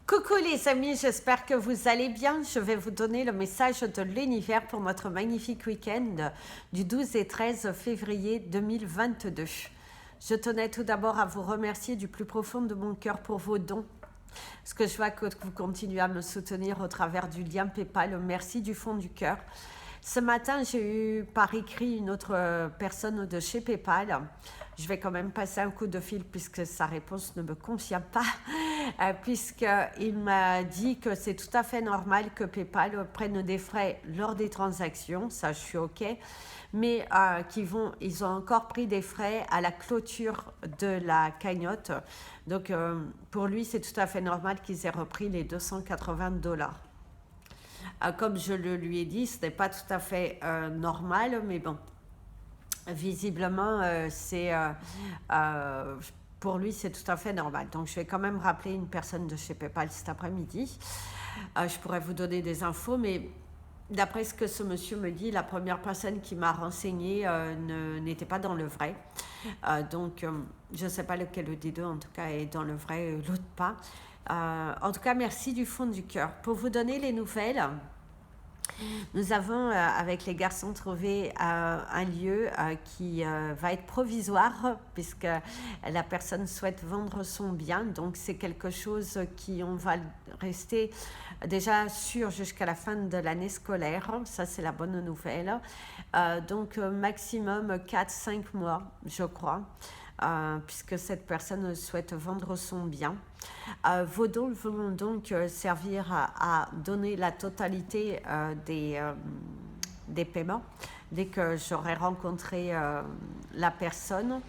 Coucou les amis, j'espère que vous allez bien. Je vais vous donner le message de l'univers pour notre magnifique week-end du 12 et 13 février 2022. Je tenais tout d'abord à vous remercier du plus profond de mon cœur pour vos dons. Parce que je vois que vous continuez à me soutenir au travers du lien PayPal. Merci du fond du cœur. Ce matin, j'ai eu par écrit une autre personne de chez PayPal. Je vais quand même passer un coup de fil puisque sa réponse ne me convient pas, puisqu'il m'a dit que c'est tout à fait normal que PayPal prenne des frais lors des transactions, ça je suis OK, mais ils ont encore pris des frais à la clôture de la cagnotte. Donc pour lui, c'est tout à fait normal qu'ils aient repris les $280. Comme je le lui ai dit, ce n'est pas tout à fait normal, mais bon, visiblement, pour lui, c'est tout à fait normal. Donc, je vais quand même rappeler une personne de chez PayPal cet après-midi. Je pourrais vous donner des infos, mais d'après ce que ce monsieur me dit, la première personne qui m'a renseigné n'était pas dans le vrai. Donc, je ne sais pas lequel des deux, en tout cas, est dans le vrai, l'autre pas. En tout cas, merci du fond du cœur. Pour vous donner les nouvelles, nous avons, avec les garçons, trouvé un lieu qui va être provisoire, puisque la personne souhaite vendre son bien. Donc, c'est quelque chose qui, on va rester déjà sûr jusqu'à la fin de l'année scolaire. Ça, c'est la bonne nouvelle. Donc, maximum 4-5 mois, je crois. Puisque cette personne souhaite vendre son bien. Vos dons vont donc servir à donner la totalité des paiements dès que j'aurai rencontré la personne,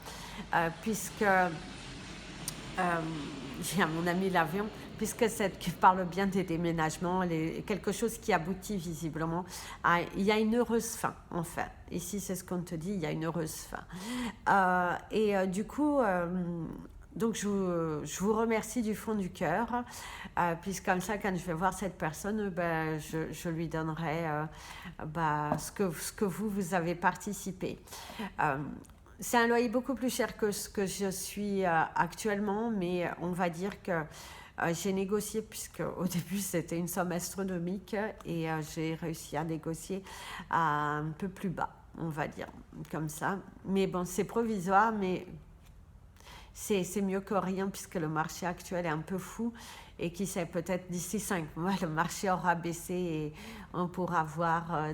puisque j'ai à mon ami l'avion, puisque cette qui parle bien des déménagements, quelque chose qui aboutit visiblement. Il y a une heureuse fin, enfin. Ici, c'est ce qu'on te dit, il y a une heureuse fin. Du coup, donc je vous remercie du fond du cœur, puisque comme ça, quand je vais voir cette personne, je lui donnerai ce que vous avez participé. C'est un loyer beaucoup plus cher que ce que je suis actuellement, mais on va dire que j'ai négocié, puisque au début c'était une somme astronomique, et j'ai réussi à négocier à un peu plus bas, on va dire, comme ça. Mais bon, c'est provisoire, mais c'est mieux que rien, puisque le marché actuel est un peu fou, et qui sait, peut-être d'ici 5 mois, le marché aura baissé et on pourra voir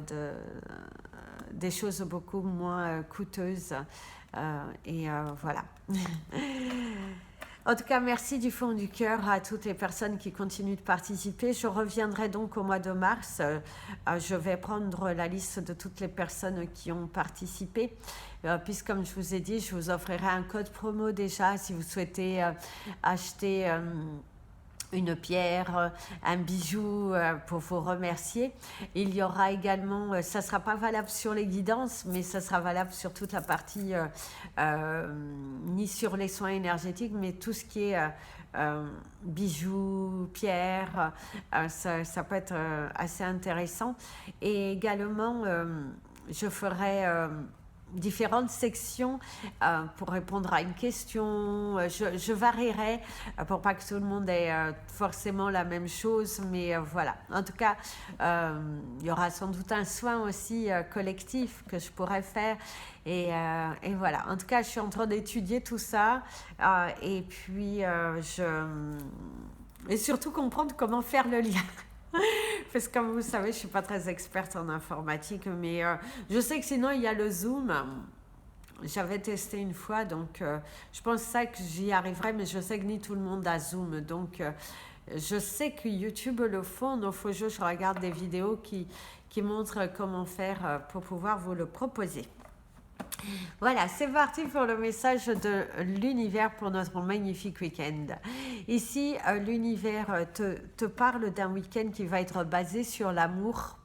des choses beaucoup moins coûteuses. Voilà. En tout cas, merci du fond du cœur à toutes les personnes qui continuent de participer. Je reviendrai donc au mois de mars. Je vais prendre la liste de toutes les personnes qui ont participé. Puisque, comme je vous ai dit, je vous offrirai un code promo déjà si vous souhaitez acheter une pierre, un bijou pour vous remercier. Il y aura également, ça ne sera pas valable sur les guidances, mais ça sera valable sur toute la partie, ni sur les soins énergétiques, mais tout ce qui est bijoux, pierres, ça peut être assez intéressant. Et également, je ferai différentes sections pour répondre à une question. Je varierai pour pas que tout le monde ait forcément la même chose, mais voilà. En tout cas, il y aura sans doute un soin aussi collectif que je pourrais faire. Et voilà. En tout cas, je suis en train d'étudier tout ça. Et puis, et surtout comprendre comment faire le lien. Parce que comme vous savez, je ne suis pas très experte en informatique, mais je sais que sinon il y a le Zoom. J'avais testé une fois, donc je pense ça que j'y arriverai, mais je sais que ni tout le monde a Zoom. Donc je sais que YouTube le font, donc faut que je regarde des vidéos qui montrent comment faire pour pouvoir vous le proposer. Voilà, c'est parti pour le message de l'univers pour notre magnifique week-end. Ici, l'univers te parle d'un week-end qui va être basé sur l'amour,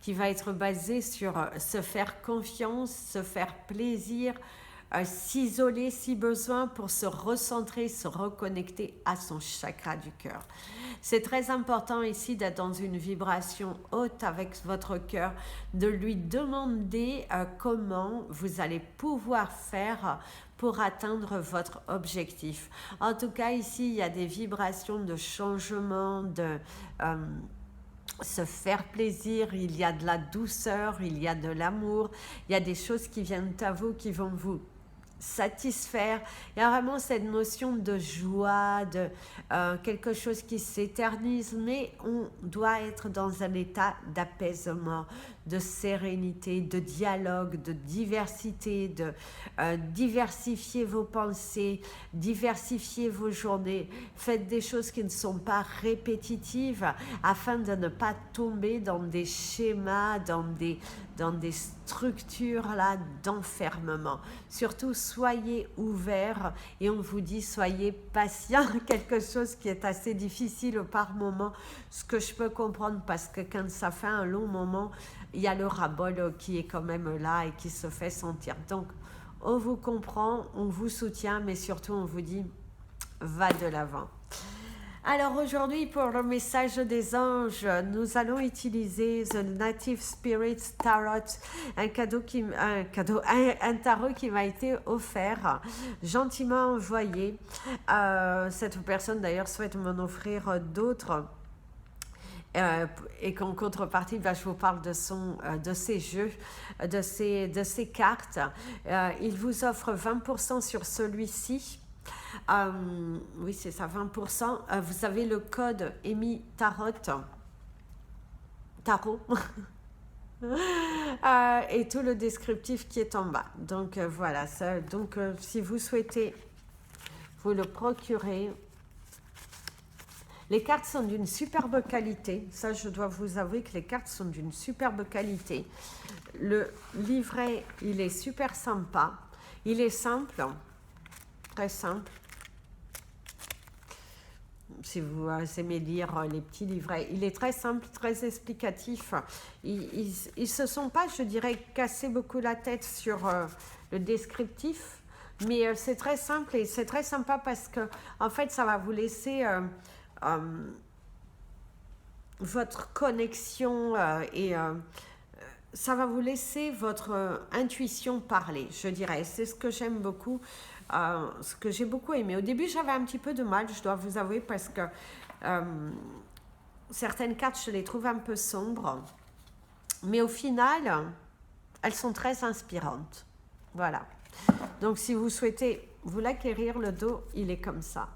qui va être basé sur se faire confiance, se faire plaisir, s'isoler si besoin pour se recentrer, se reconnecter à son chakra du cœur. C'est très important ici d'être dans une vibration haute avec votre cœur, de lui demander comment vous allez pouvoir faire pour atteindre votre objectif. En tout cas, ici, il y a des vibrations de changement, de se faire plaisir, il y a de la douceur, il y a de l'amour, il y a des choses qui viennent à vous, qui vont vous satisfaire. Il y a vraiment cette notion de joie, de quelque chose qui s'éternise, mais on doit être dans un état d'apaisement, de sérénité, de dialogue, de diversité, de diversifier vos pensées, diversifier vos journées. Faites des choses qui ne sont pas répétitives afin de ne pas tomber dans des schémas, dans des structures là d'enfermement. Surtout, soyez ouverts et on vous dit soyez patient, quelque chose qui est assez difficile par moment, ce que je peux comprendre parce que quand ça fait un long moment, il y a le ras-bol qui est quand même là et qui se fait sentir. Donc, on vous comprend, on vous soutient, mais surtout on vous dit va de l'avant. Alors aujourd'hui, pour le message des anges, nous allons utiliser The Native Spirits Tarot, un tarot qui m'a été offert, gentiment envoyé. Cette personne d'ailleurs souhaite m'en offrir d'autres. Et qu'en contrepartie, je vous parle de ses jeux, de ses cartes. Il vous offre 20% sur celui-ci. Oui, c'est ça, 20%. Vous avez le code EMI Tarot. Et tout le descriptif qui est en bas. Donc voilà, ça, donc si vous souhaitez vous le procurer. Les cartes sont d'une superbe qualité. Ça, je dois vous avouer que les cartes sont d'une superbe qualité. Le livret, il est super sympa. Il est simple, très simple. Si vous aimez lire les petits livrets, il est très simple, très explicatif. Ils se sont pas, je dirais, cassé beaucoup la tête sur le descriptif, mais c'est très simple et c'est très sympa parce que, en fait, ça va vous laisser votre connexion et ça va vous laisser votre intuition parler, je dirais. C'est ce que j'aime beaucoup, ce que j'ai beaucoup aimé. Au début, j'avais un petit peu de mal, je dois vous avouer, parce que certaines cartes, je les trouve un peu sombres. Mais au final, elles sont très inspirantes. Voilà. Donc, si vous souhaitez vous l'acquérir, le dos, il est comme ça.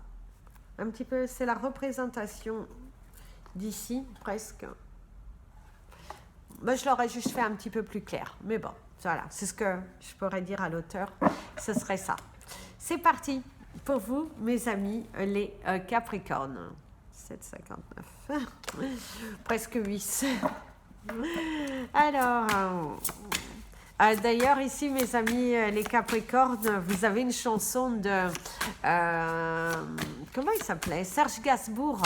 Un petit peu, c'est la représentation d'ici, presque. Ben, je l'aurais juste fait un petit peu plus clair. Mais bon, voilà, c'est ce que je pourrais dire à l'auteur. Ce serait ça. C'est parti pour vous, mes amis, les Capricornes. 7,59. Presque 8. Alors, d'ailleurs, ici, mes amis, les Capricornes, vous avez une chanson de... comment il s'appelait? Serge Gainsbourg.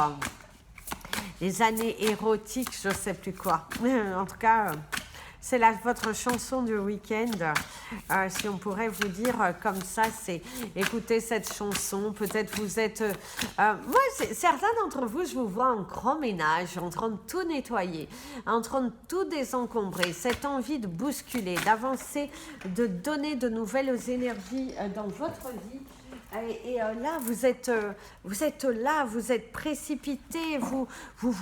Les années érotiques, je ne sais plus quoi. En tout cas, c'est votre chanson du week-end. Si on pourrait vous dire comme ça, c'est écoutez cette chanson. Peut-être vous êtes... moi, certains d'entre vous, je vous vois en grand ménage, en train de tout nettoyer, en train de tout désencombrer. Cette envie de bousculer, d'avancer, de donner de nouvelles énergies dans votre vie. Et là, vous êtes là, vous êtes précipité, vous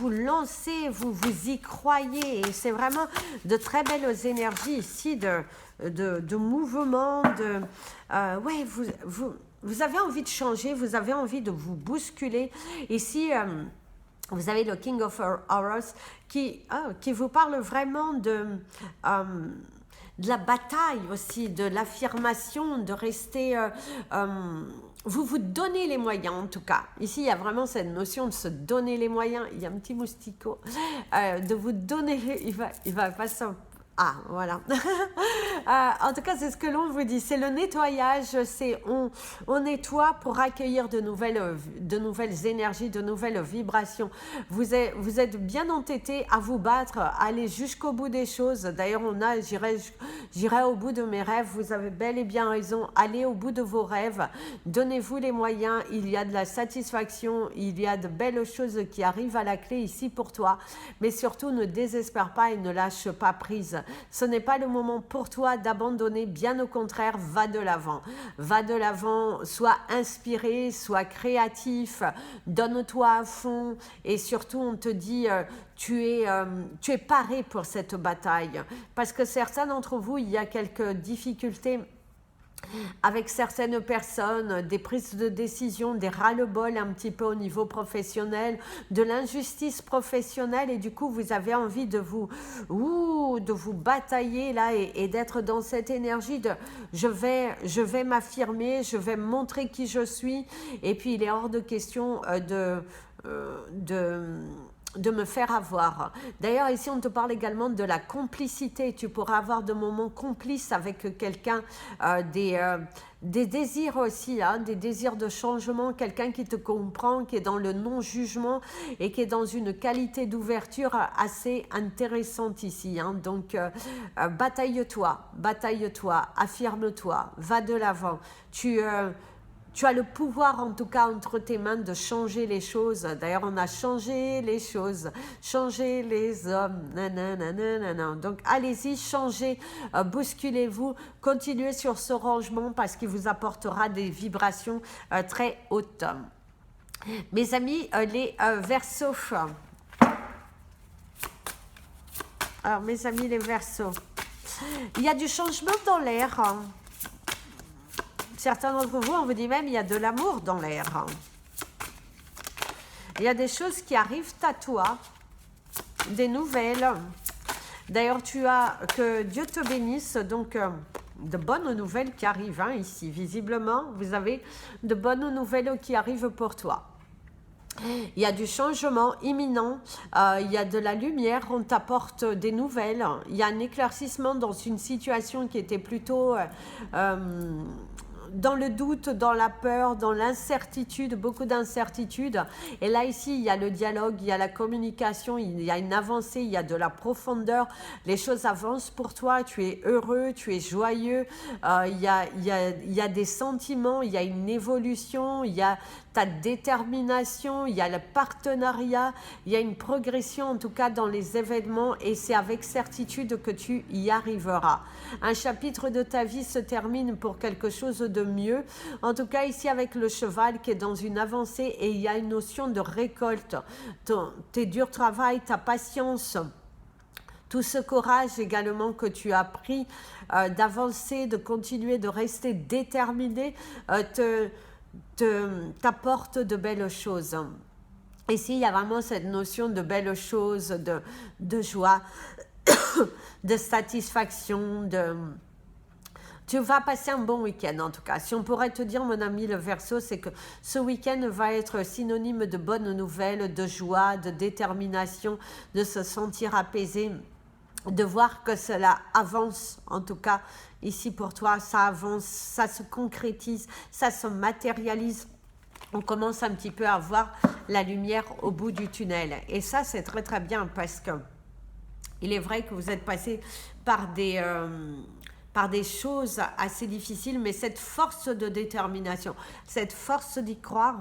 lancez, vous y croyez. Et c'est vraiment de très belles énergies ici, de mouvement, ouais, vous avez envie de changer, vous avez envie de vous bousculer. Ici, vous avez le King of Heroes qui vous parle vraiment de la bataille aussi, de l'affirmation, de rester... vous vous donnez les moyens, en tout cas. Ici, il y a vraiment cette notion de se donner les moyens. Il y a un petit moustico. De vous donner... Il va pas s'en... Ah, voilà. En tout cas, c'est ce que l'on vous dit. C'est le nettoyage. C'est on nettoie pour accueillir de nouvelles énergies, de nouvelles vibrations. Vous êtes bien entêtés à vous battre, à aller jusqu'au bout des choses. D'ailleurs, j'irai au bout de mes rêves. Vous avez bel et bien raison. Allez au bout de vos rêves. Donnez-vous les moyens. Il y a de la satisfaction. Il y a de belles choses qui arrivent à la clé ici pour toi. Mais surtout, ne désespère pas et ne lâche pas prise. Ce n'est pas le moment pour toi d'abandonner. Bien au contraire, va de l'avant. Va de l'avant. Sois inspiré, sois créatif. Donne-toi à fond. Et surtout, on te dit... tu es paré pour cette bataille. Parce que certains d'entre vous, il y a quelques difficultés avec certaines personnes, des prises de décision, des ras-le-bol un petit peu au niveau professionnel, de l'injustice professionnelle et du coup vous avez envie de vous batailler là et d'être dans cette énergie de je vais m'affirmer, je vais montrer qui je suis et puis il est hors de question de me faire avoir. D'ailleurs, ici, on te parle également de la complicité. Tu pourras avoir de moments complices avec quelqu'un, des désirs aussi, hein, des désirs de changement, quelqu'un qui te comprend, qui est dans le non-jugement et qui est dans une qualité d'ouverture assez intéressante ici. Hein. Donc, bataille-toi, affirme-toi, va de l'avant. Tu as le pouvoir, en tout cas, entre tes mains de changer les choses. D'ailleurs, on a changé les choses, changé les hommes. Nanana. Donc, allez-y, changez, bousculez-vous, continuez sur ce rangement parce qu'il vous apportera des vibrations très hautes. Mes amis, les Verseaux. Alors, mes amis, les Verseaux. Il y a du changement dans l'air. Certains d'entre vous, on vous dit même, il y a de l'amour dans l'air. Il y a des choses qui arrivent à toi, des nouvelles. D'ailleurs, que Dieu te bénisse, donc de bonnes nouvelles qui arrivent hein, ici. Visiblement, vous avez de bonnes nouvelles qui arrivent pour toi. Il y a du changement imminent, il y a de la lumière, on t'apporte des nouvelles. Il y a un éclaircissement dans une situation qui était plutôt... dans le doute, dans la peur, dans l'incertitude, beaucoup d'incertitudes. Et là, ici, il y a le dialogue, il y a la communication, il y a une avancée, il y a de la profondeur. Les choses avancent pour toi, tu es heureux, tu es joyeux. Il y a des sentiments, il y a une évolution, il y a ta détermination, il y a le partenariat, il y a une progression en tout cas dans les événements et c'est avec certitude que tu y arriveras. Un chapitre de ta vie se termine pour quelque chose de mieux. En tout cas ici avec le cheval qui est dans une avancée et il y a une notion de récolte. Tes durs travail, ta patience, tout ce courage également que tu as pris d'avancer, de continuer, de rester déterminé, t'apporte de belles choses. Ici, il y a vraiment cette notion de belles choses, de joie, de satisfaction, Tu vas passer un bon week-end en tout cas. Si on pourrait te dire, mon ami le Verseau, c'est que ce week-end va être synonyme de bonnes nouvelles, de joie, de détermination, de se sentir apaisé, de voir que cela avance en tout cas ici pour toi, ça avance, ça se concrétise, ça se matérialise. On commence un petit peu à voir la lumière au bout du tunnel. Et ça, c'est très très bien parce que il est vrai que vous êtes passé par des choses assez difficiles, mais cette force de détermination, cette force d'y croire,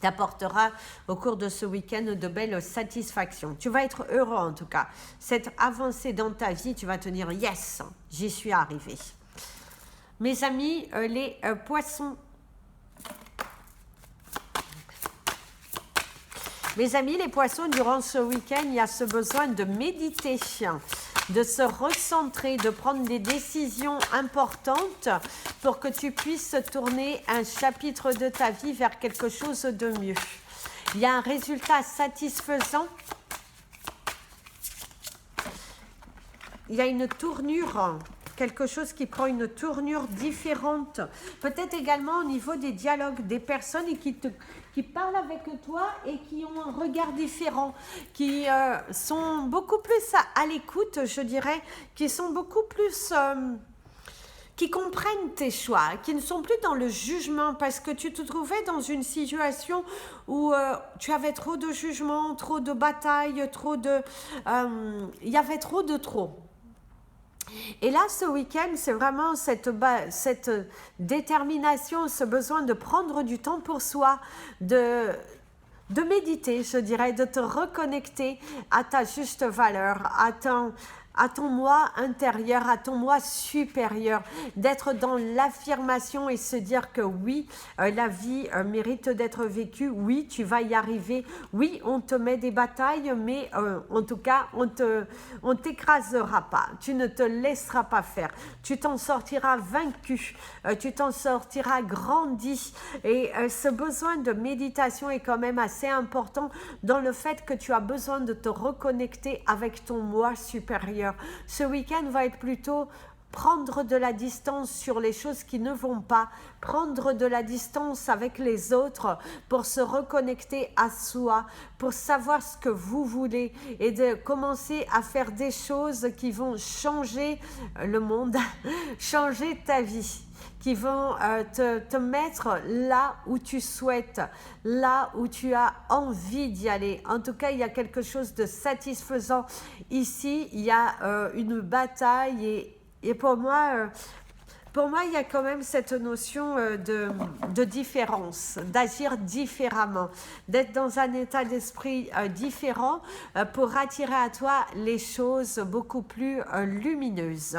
t'apportera au cours de ce week-end de belles satisfactions. Tu vas être heureux en tout cas. Cette avancée dans ta vie, tu vas te dire « Yes, j'y suis arrivé ». Mes amis, les poissons. Mes amis, les poissons, durant ce week-end, il y a ce besoin de méditer, de se recentrer, de prendre des décisions importantes pour que tu puisses tourner un chapitre de ta vie vers quelque chose de mieux. Il y a un résultat satisfaisant. Il y a une tournure, quelque chose qui prend une tournure différente. Peut-être également au niveau des dialogues, des personnes qui parlent avec toi et qui ont un regard différent, qui sont beaucoup plus à l'écoute, je dirais, qui sont beaucoup plus qui comprennent tes choix, qui ne sont plus dans le jugement parce que tu te trouvais dans une situation où tu avais trop de jugement, trop de batailles, il y avait trop de trop. Et là, ce week-end, c'est vraiment cette détermination, ce besoin de prendre du temps pour soi, de méditer, je dirais, de te reconnecter à ta juste valeur, à ton moi intérieur, à ton moi supérieur, d'être dans l'affirmation et se dire que oui, la vie mérite d'être vécue, oui, tu vas y arriver, oui, on te met des batailles, mais en tout cas, on t'écrasera pas, tu ne te laisseras pas faire, tu t'en sortiras vaincu, tu t'en sortiras grandi. Et ce besoin de méditation est quand même assez important dans le fait que tu as besoin de te reconnecter avec ton moi supérieur. Ce week-end va être plutôt prendre de la distance sur les choses qui ne vont pas, prendre de la distance avec les autres pour se reconnecter à soi, pour savoir ce que vous voulez et de commencer à faire des choses qui vont changer le monde, changer ta vie, qui vont te mettre là où tu souhaites, là où tu as envie d'y aller. En tout cas, il y a quelque chose de satisfaisant ici, il y a une bataille et pour moi, il y a quand même cette notion de différence, d'agir différemment, d'être dans un état d'esprit différent pour attirer à toi les choses beaucoup plus lumineuses.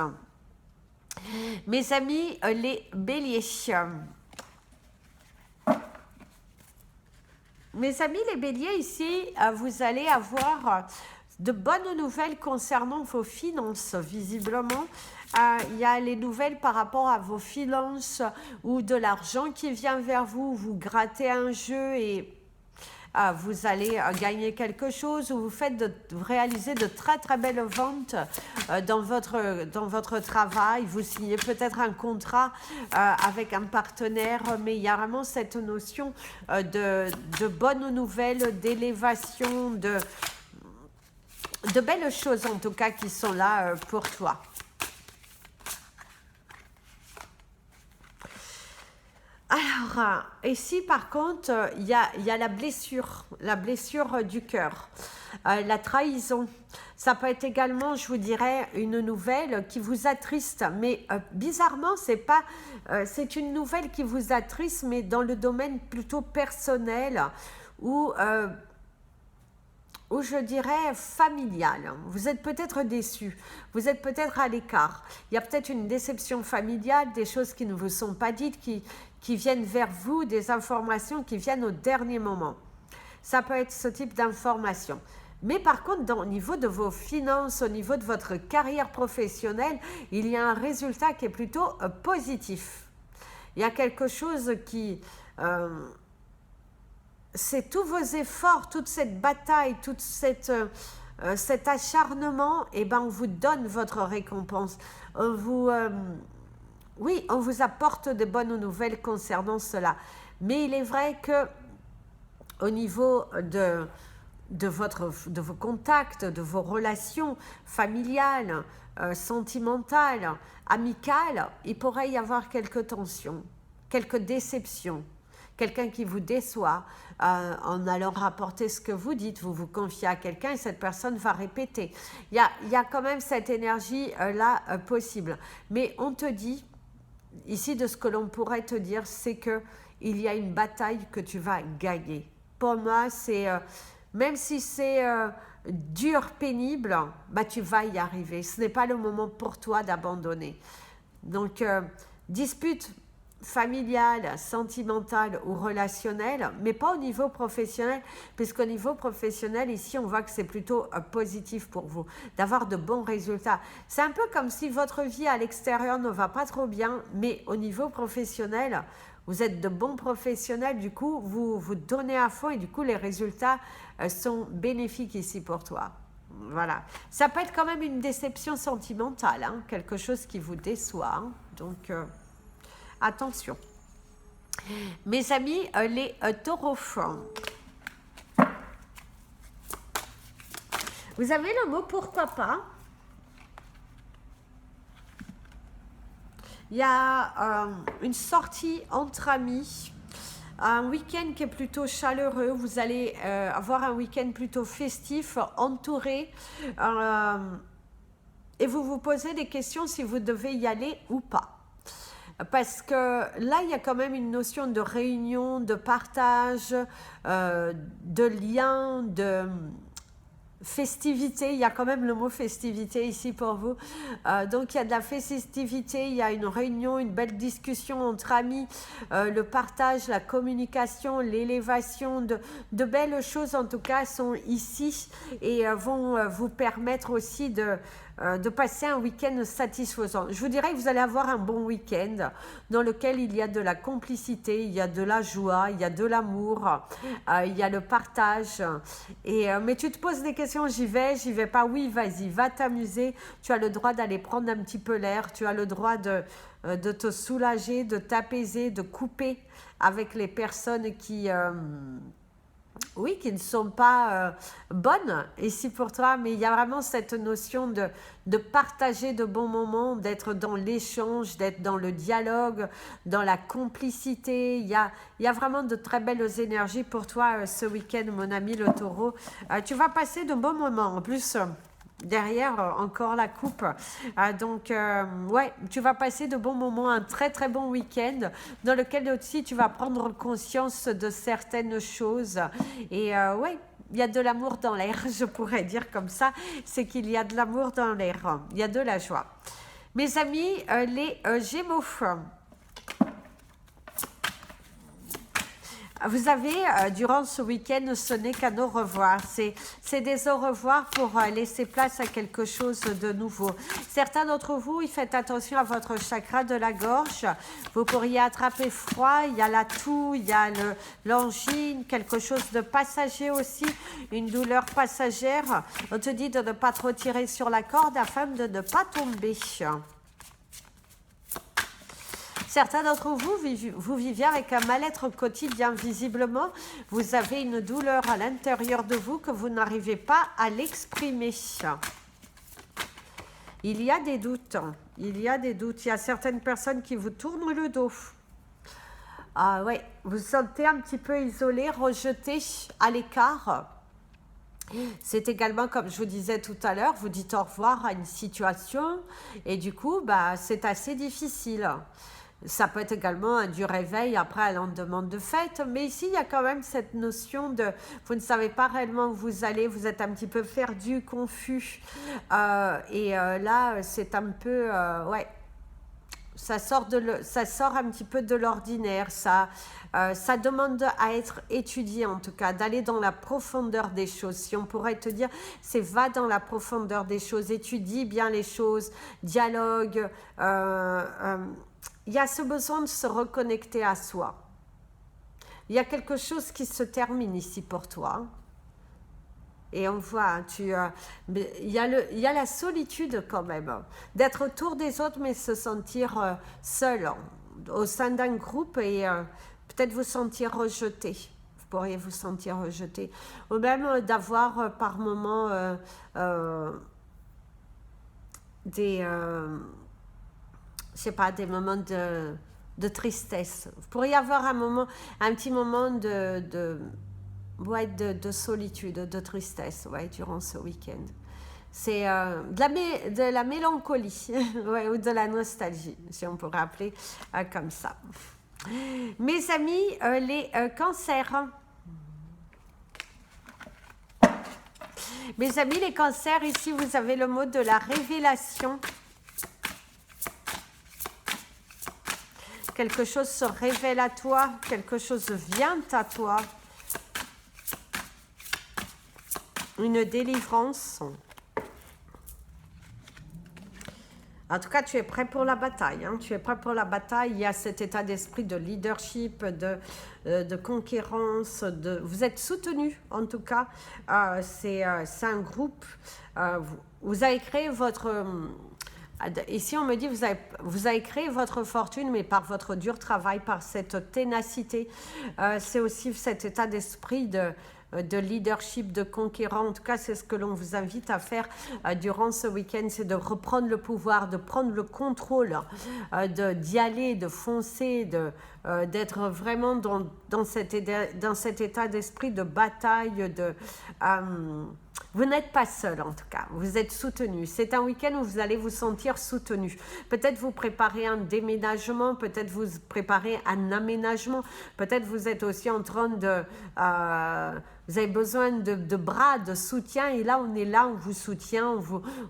Mes amis, les béliers. Mes amis, les béliers, ici, vous allez avoir de bonnes nouvelles concernant vos finances, visiblement. Il y a les nouvelles par rapport à vos finances ou de l'argent qui vient vers vous, vous grattez un jeu et vous allez gagner quelque chose ou vous réalisez de très très belles ventes dans votre travail. Vous signez peut-être un contrat avec un partenaire, mais il y a vraiment cette notion de bonnes nouvelles, d'élévation, de belles choses en tout cas qui sont là pour toi. Alors, ici par contre, il y a la blessure du cœur, la trahison. Ça peut être également, je vous dirais, une nouvelle qui vous attriste, mais bizarrement, c'est une nouvelle qui vous attriste, mais dans le domaine plutôt personnel ou je dirais familial. Vous êtes peut-être déçu, vous êtes peut-être à l'écart. Il y a peut-être une déception familiale, des choses qui ne vous sont pas dites, qui viennent vers vous, des informations qui viennent au dernier moment. Ça peut être ce type d'information. Mais par contre, au niveau de vos finances, au niveau de votre carrière professionnelle, il y a un résultat qui est plutôt positif. Il y a quelque chose qui... c'est tous vos efforts, toute cette bataille, tout cet acharnement, et ben on vous donne votre récompense. Oui, on vous apporte de bonnes nouvelles concernant cela. Mais il est vrai que au niveau de vos contacts, de vos relations familiales, sentimentales, amicales, il pourrait y avoir quelques tensions, quelques déceptions. Quelqu'un qui vous déçoit en allant rapporter ce que vous dites, vous vous confiez à quelqu'un et cette personne va répéter. Il y a quand même cette énergie-là possible. Mais on te dit, ici de ce que l'on pourrait te dire, c'est qu'il y a une bataille que tu vas gagner. Pour moi, c'est, même si c'est dur, pénible, bah, tu vas y arriver. Ce n'est pas le moment pour toi d'abandonner. Donc, dispute familiale, sentimentale ou relationnelle, mais pas au niveau professionnel, puisqu'au niveau professionnel, ici, on voit que c'est plutôt positif pour vous, d'avoir de bons résultats. C'est un peu comme si votre vie à l'extérieur ne va pas trop bien, mais au niveau professionnel, vous êtes de bons professionnels, du coup, vous donnez à fond et du coup, les résultats sont bénéfiques ici pour toi. Voilà. Ça peut être quand même une déception sentimentale, hein, quelque chose qui vous déçoit. Hein, donc... attention. Mes amis, les taureaux. Vous avez le mot pourquoi pas. Il y a une sortie entre amis, un week-end qui est plutôt chaleureux. Vous allez avoir un week-end plutôt festif, entouré. Et vous vous posez des questions si vous devez y aller ou pas. Parce que là, il y a quand même une notion de réunion, de partage, de lien, de festivité. Il y a quand même le mot festivité ici pour vous. Donc, il y a de la festivité, il y a une réunion, une belle discussion entre amis, le partage, la communication, l'élévation, de belles choses en tout cas sont ici et vont vous permettre aussi de passer un week-end satisfaisant. Je vous dirais que vous allez avoir un bon week-end dans lequel il y a de la complicité, il y a de la joie, il y a de l'amour, il y a le partage. Mais tu te poses des questions, j'y vais pas, oui, vas-y, va t'amuser. Tu as le droit d'aller prendre un petit peu l'air, tu as le droit de te soulager, de t'apaiser, de couper avec les personnes qui ne sont pas bonnes ici pour toi, mais il y a vraiment cette notion de partager de bons moments, d'être dans l'échange, d'être dans le dialogue, dans la complicité. Il y a vraiment de très belles énergies pour toi ce week-end, mon ami le taureau. Tu vas passer de bons moments. En plus, derrière, encore la coupe. Ouais, tu vas passer de bons moments, un très très bon week-end dans lequel aussi tu vas prendre conscience de certaines choses. Et ouais, il y a de l'amour dans l'air, je pourrais dire comme ça. C'est qu'il y a de l'amour dans l'air. Il y a de la joie. Mes amis, les Gémeaux. Vous avez, durant ce week-end, ce n'est qu'un au revoir. C'est des au revoir pour laisser place à quelque chose de nouveau. Certains d'entre vous, faites attention à votre chakra de la gorge. Vous pourriez attraper froid, il y a la toux, il y a l'angine, quelque chose de passager aussi, une douleur passagère. On te dit de ne pas trop tirer sur la corde afin de ne pas tomber. Certains d'entre vous, vous viviez avec un mal-être quotidien. Visiblement, vous avez une douleur à l'intérieur de vous que vous n'arrivez pas à l'exprimer. Il y a des doutes. Il y a des doutes. Il y a certaines personnes qui vous tournent le dos. Ah ouais, vous vous sentez un petit peu isolé, rejeté, à l'écart. C'est également, comme je vous disais tout à l'heure, vous dites au revoir à une situation et du coup, c'est assez difficile. Ça peut être également du réveil après un lendemain de fête, mais ici il y a quand même cette notion de vous ne savez pas réellement où vous allez, vous êtes un petit peu perdu, confus, là c'est un peu ouais, ça sort un petit peu de l'ordinaire, ça demande à être étudié en tout cas, d'aller dans la profondeur des choses. Si on pourrait te dire, c'est va dans la profondeur des choses, étudie bien les choses, dialogue, il y a ce besoin de se reconnecter à soi. Il y a quelque chose qui se termine ici pour toi. Et on voit, il y a la solitude quand même, d'être autour des autres mais se sentir seul au sein d'un groupe et peut-être vous sentir rejeté. Vous pourriez vous sentir rejeté. Ou même d'avoir par moments des moments de tristesse. Vous pourriez avoir un petit moment de solitude, de tristesse, durant ce week-end. C'est de la mélancolie, ou de la nostalgie, si on pourrait appeler comme ça. Mes amis, les cancers. Mes amis, les cancers, ici, vous avez le mot de la révélation. Quelque chose se révèle à toi, quelque chose vient à toi. Une délivrance. En tout cas, tu es prêt pour la bataille. Tu es prêt pour la bataille. Il y a cet état d'esprit de leadership, de conquérance. Vous êtes soutenu, en tout cas. C'est un groupe. Vous avez créé votre... Ici, on me dit, vous avez créé votre fortune, mais par votre dur travail, par cette ténacité. C'est aussi cet état d'esprit de leadership, de conquérant. En tout cas, c'est ce que l'on vous invite à faire durant ce week-end, c'est de reprendre le pouvoir, de prendre le contrôle, d'y aller, de foncer, d'être vraiment dans cet état d'esprit de bataille, vous n'êtes pas seul en tout cas, vous êtes soutenu. C'est un week-end où vous allez vous sentir soutenu. Peut-être vous préparez un déménagement, peut-être vous préparez un aménagement, peut-être vous êtes aussi en train de... vous avez besoin de bras, de soutien, et là on est là, on vous soutient,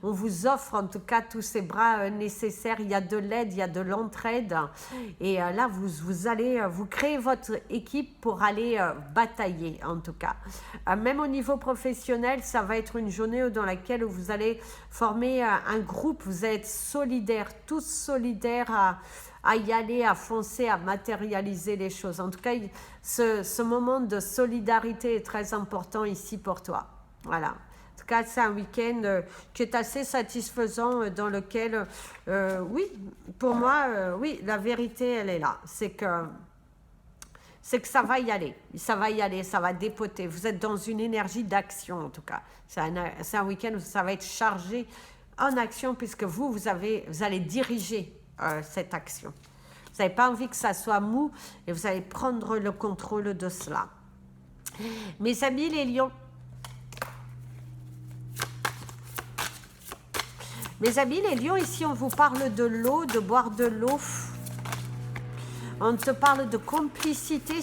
on vous offre en tout cas tous ces bras nécessaires. Il y a de l'aide, il y a de l'entraide, et là vous allez, vous créez votre équipe pour aller batailler en tout cas. Même au niveau professionnel, ça va être une journée dans laquelle vous allez former un groupe, vous allez être solidaires, tous solidaires à y aller, à foncer, à matérialiser les choses. En tout cas, ce moment de solidarité est très important ici pour toi. Voilà. En tout cas, c'est un week-end qui est assez satisfaisant, dans lequel, oui, pour moi, oui, la vérité, elle est là. C'est que ça va y aller, ça va dépoter. Vous êtes dans une énergie d'action en tout cas. C'est un week-end où ça va être chargé en action, puisque vous allez diriger cette action. Vous n'avez pas envie que ça soit mou, et vous allez prendre le contrôle de cela. Mes amis les lions, ici on vous parle de l'eau, de boire de l'eau. On te parle de complicité,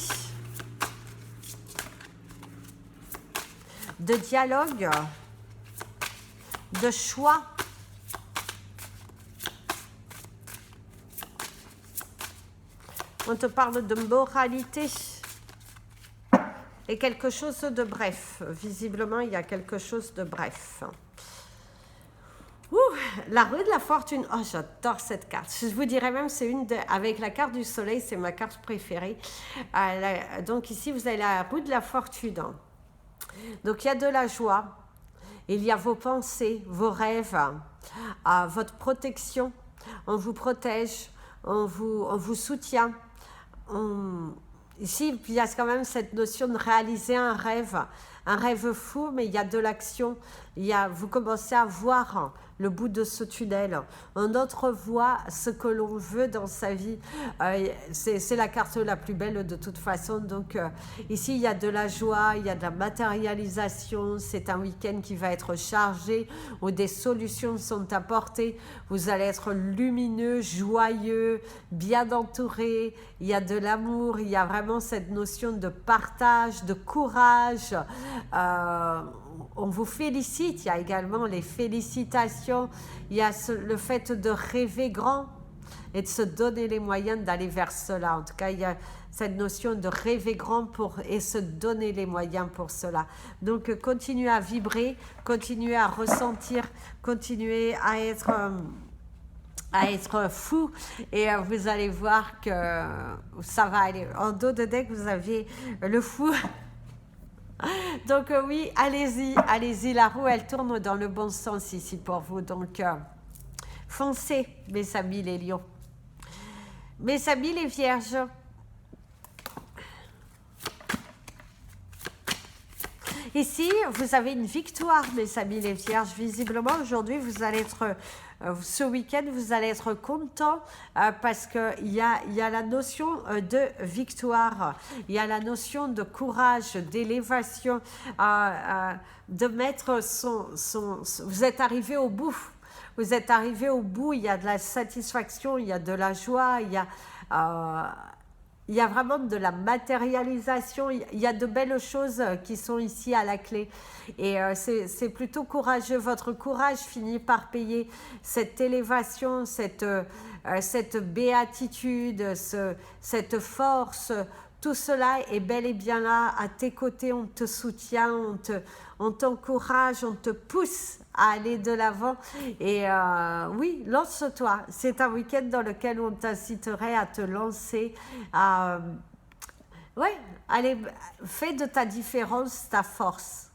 de dialogue, de choix. On te parle de moralité et quelque chose de bref. Visiblement, il y a quelque chose de bref. Ouh, la roue de la fortune. Oh, j'adore cette carte. Je vous dirais même, c'est avec la carte du soleil, c'est ma carte préférée. Donc ici, vous avez la roue de la fortune. Donc il y a de la joie. Il y a vos pensées, vos rêves, votre protection. On vous protège, on vous soutient. Ici, il y a quand même cette notion de réaliser un rêve fou, mais il y a de l'action. Vous commencez à voir le bout de ce tunnel. Un autre voit ce que l'on veut dans sa vie. C'est la carte la plus belle de toute façon. Donc ici, il y a de la joie, il y a de la matérialisation. C'est un week-end qui va être chargé, où des solutions sont apportées. Vous allez être lumineux, joyeux, bien entouré. Il y a de l'amour, il y a vraiment cette notion de partage, de courage. On vous félicite, il y a également les félicitations, il y a le fait de rêver grand et de se donner les moyens d'aller vers cela. En tout cas, il y a cette notion de rêver grand et se donner les moyens pour cela. Donc, continuez à vibrer, continuez à ressentir, continuez à être fou, et vous allez voir que ça va aller. En dos de deck, vous aviez le fou. Donc oui, allez-y, la roue elle tourne dans le bon sens ici pour vous, donc foncez mes amis les lions. Mes amis les vierges, ici vous avez une victoire mes amis les vierges. Visiblement aujourd'hui vous allez être... ce week-end, vous allez être content parce qu'il y a la notion de victoire, il y a la notion de courage, d'élévation, de mettre vous êtes arrivé au bout. Vous êtes arrivé au bout, il y a de la satisfaction, il y a de la joie, il y a vraiment de la matérialisation, il y a de belles choses qui sont ici à la clé. Et c'est plutôt courageux, votre courage finit par payer cette élévation, cette béatitude, cette force. Tout cela est bel et bien là, à tes côtés, on te soutient, on t'encourage, on te pousse à aller de l'avant. Et oui, lance-toi. C'est un week-end dans lequel on t'inciterait à te lancer. Allez, fais de ta différence ta force.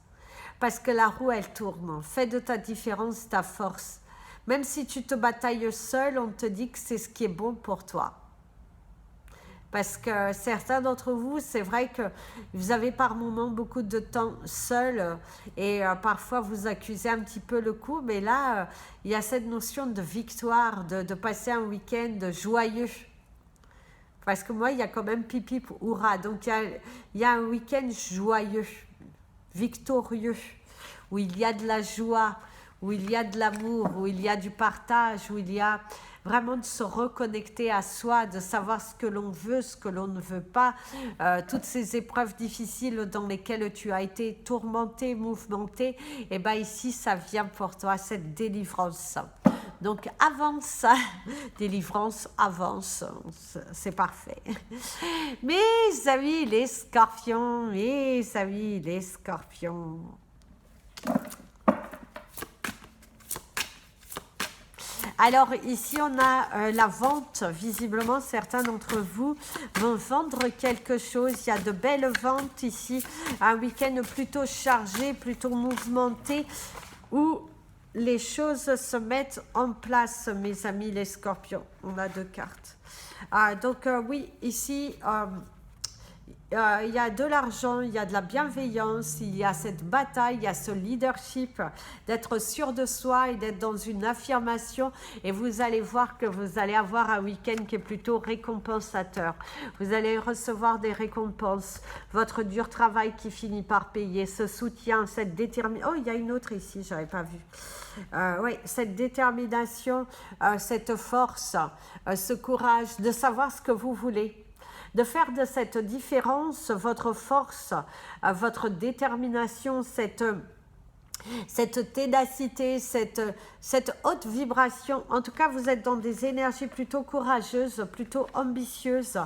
Parce que la roue, elle tourne. Fais de ta différence ta force. Même si tu te batailles seul, on te dit que c'est ce qui est bon pour toi. parce que certains d'entre vous, c'est vrai que vous avez par moments beaucoup de temps seul et parfois vous accusez un petit peu le coup, mais là, il y a cette notion de victoire, de passer un week-end joyeux. Parce que moi, il y a quand même pipi pour hurrah. Donc, il y a un week-end joyeux, victorieux, où il y a de la joie, où il y a de l'amour, où il y a du partage, où il y a vraiment de se reconnecter à soi, de savoir ce que l'on veut, ce que l'on ne veut pas, toutes ces épreuves difficiles dans lesquelles tu as été tourmenté, mouvementé, et bien ici, ça vient pour toi, cette délivrance. Donc avance, délivrance, avance, c'est parfait. Mes amis les scorpions, mes amis les scorpions. Alors ici on a la vente, visiblement certains d'entre vous vont vendre quelque chose, il y a de belles ventes ici, un week-end plutôt chargé, plutôt mouvementé, où les choses se mettent en place, mes amis les scorpions. On a 2 cartes. Donc oui, ici, il y a de l'argent, il y a de la bienveillance, il y a cette bataille, il y a ce leadership, d'être sûr de soi et d'être dans une affirmation. Et vous allez voir que vous allez avoir un week-end qui est plutôt récompensateur. Vous allez recevoir des récompenses, votre dur travail qui finit par payer, ce soutien, cette détermination. Oh, il y a une autre ici, je n'avais pas vu. Oui, cette détermination, cette force, ce courage de savoir ce que vous voulez. De faire de cette différence votre force, votre détermination, cette ténacité, cette haute vibration. En tout cas, vous êtes dans des énergies plutôt courageuses, plutôt ambitieuses.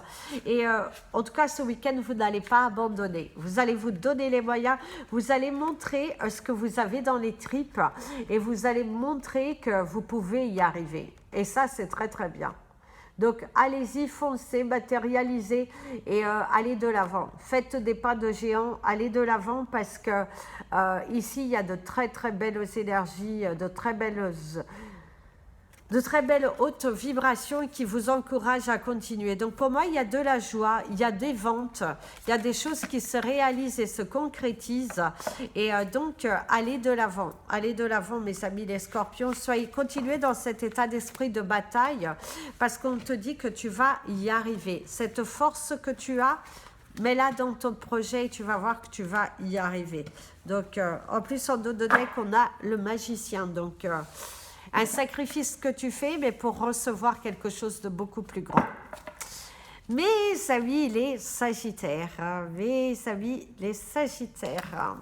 Et en tout cas, ce week-end, vous n'allez pas abandonner. Vous allez vous donner les moyens. Vous allez montrer ce que vous avez dans les tripes. Et vous allez montrer que vous pouvez y arriver. Et ça, c'est très, très bien. Donc, allez-y, foncez, matérialisez et allez de l'avant. Faites des pas de géant, allez de l'avant parce que ici, il y a de très, très belles énergies, de très belles hautes vibrations qui vous encouragent à continuer. Donc, pour moi, il y a de la joie, il y a des ventes, il y a des choses qui se réalisent et se concrétisent. Et donc, allez de l'avant, mes amis les scorpions. Continuez dans cet état d'esprit de bataille parce qu'on te dit que tu vas y arriver. Cette force que tu as, mets-la dans ton projet et tu vas voir que tu vas y arriver. Donc, en plus, en dos de deck, on a le magicien. Donc, un sacrifice que tu fais, mais pour recevoir quelque chose de beaucoup plus grand. Mes amis les sagittaires, mes amis les sagittaires.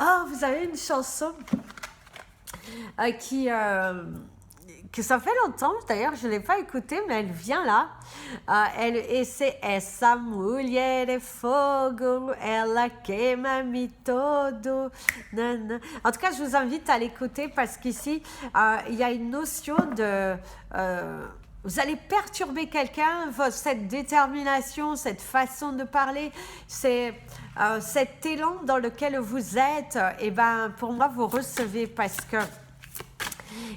Oh, vous avez une chanson que ça fait longtemps, d'ailleurs je ne l'ai pas écoutée, mais elle vient là. C'est Essa mulher é fogo, ela queima-me todo. En tout cas, je vous invite à l'écouter parce qu'ici, il y a une notion de... vous allez perturber quelqu'un, cette détermination, cette façon de parler, cet élan dans lequel vous êtes, et ben pour moi, vous recevez parce que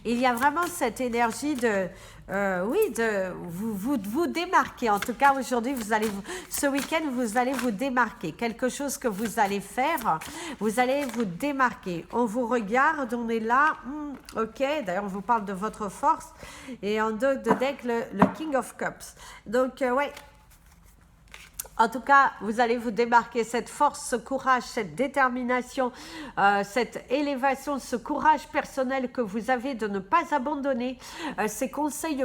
il y a vraiment cette énergie de, vous démarquer. En tout cas, aujourd'hui, ce week-end, vous allez vous démarquer. Quelque chose que vous allez faire, vous allez vous démarquer. On vous regarde, on est là, ok. D'ailleurs, on vous parle de votre force. Et en dos de deck, le King of Cups. Donc, ouais. En tout cas, vous allez vous démarquer cette force, ce courage, cette détermination, cette élévation, ce courage personnel que vous avez de ne pas abandonner, ces conseils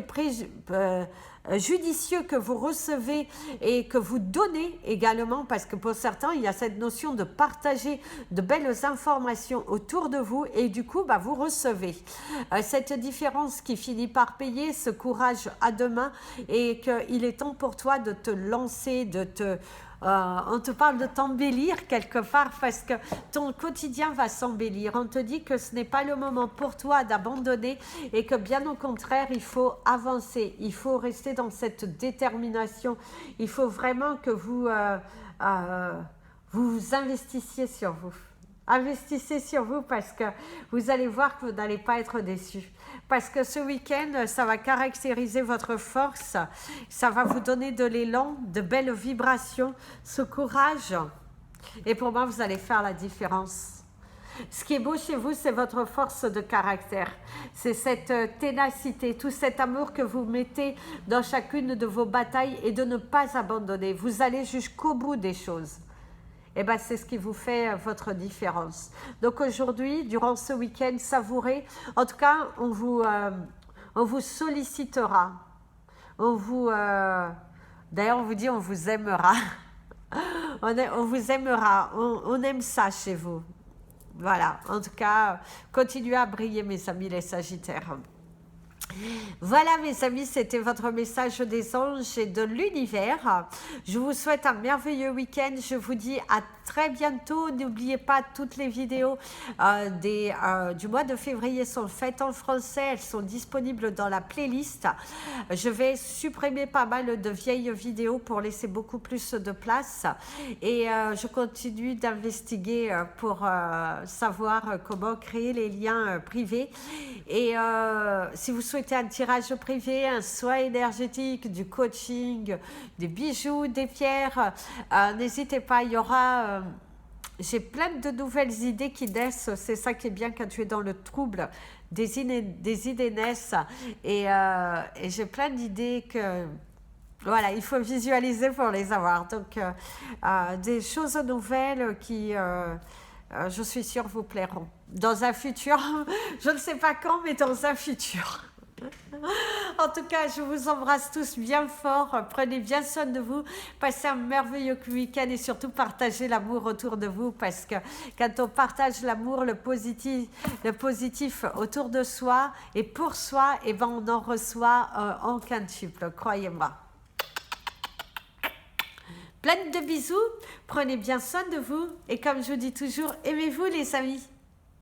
judicieux que vous recevez et que vous donnez également, parce que pour certains, il y a cette notion de partager de belles informations autour de vous et du coup, vous recevez cette différence qui finit par payer, ce courage à deux mains et qu'il est temps pour toi de te lancer, on te parle de t'embellir quelque part parce que ton quotidien va s'embellir. On te dit que ce n'est pas le moment pour toi d'abandonner et que bien au contraire, il faut avancer. Il faut rester dans cette détermination. Il faut vraiment que vous investissiez sur vous. Investissez sur vous parce que vous allez voir que vous n'allez pas être déçus. Parce que ce week-end, ça va caractériser votre force, ça va vous donner de l'élan, de belles vibrations, ce courage. Et pour moi, vous allez faire la différence. Ce qui est beau chez vous, c'est votre force de caractère. C'est cette ténacité, tout cet amour que vous mettez dans chacune de vos batailles et de ne pas abandonner. Vous allez jusqu'au bout des choses. Et bien, c'est ce qui vous fait votre différence. Donc aujourd'hui, durant ce week-end, savourez. En tout cas, on vous sollicitera. D'ailleurs, on vous dit, on vous aimera. On vous aimera. On aime ça chez vous. Voilà. En tout cas, continuez à briller, mes amis les Sagittaires. Voilà mes amis, c'était votre message des anges et de l'univers. Je vous souhaite un merveilleux week-end. Je vous dis à très bientôt. N'oubliez pas, toutes les vidéos du mois de février sont faites en français. Elles sont disponibles dans la playlist. Je vais supprimer pas mal de vieilles vidéos pour laisser beaucoup plus de place. Et je continue d'investiguer pour savoir comment créer les liens privés. Et si vous souhaitez un tirage privé, un soin énergétique, du coaching, des bijoux, des pierres, n'hésitez pas, il y aura... j'ai plein de nouvelles idées qui naissent, c'est ça qui est bien quand tu es dans le trouble, des idées naissent, et j'ai plein d'idées que... Voilà, il faut visualiser pour les avoir. Donc, des choses nouvelles qui... je suis sûre vous plairont. Dans un futur, je ne sais pas quand, mais dans un futur. En tout cas, je vous embrasse tous bien fort. Prenez bien soin de vous. Passez un merveilleux week-end et surtout partagez l'amour autour de vous parce que quand on partage l'amour, le positif autour de soi et pour soi, et ben on en reçoit en quintuple, croyez-moi. Plein de bisous. Prenez bien soin de vous et comme je vous dis toujours, aimez-vous les amis.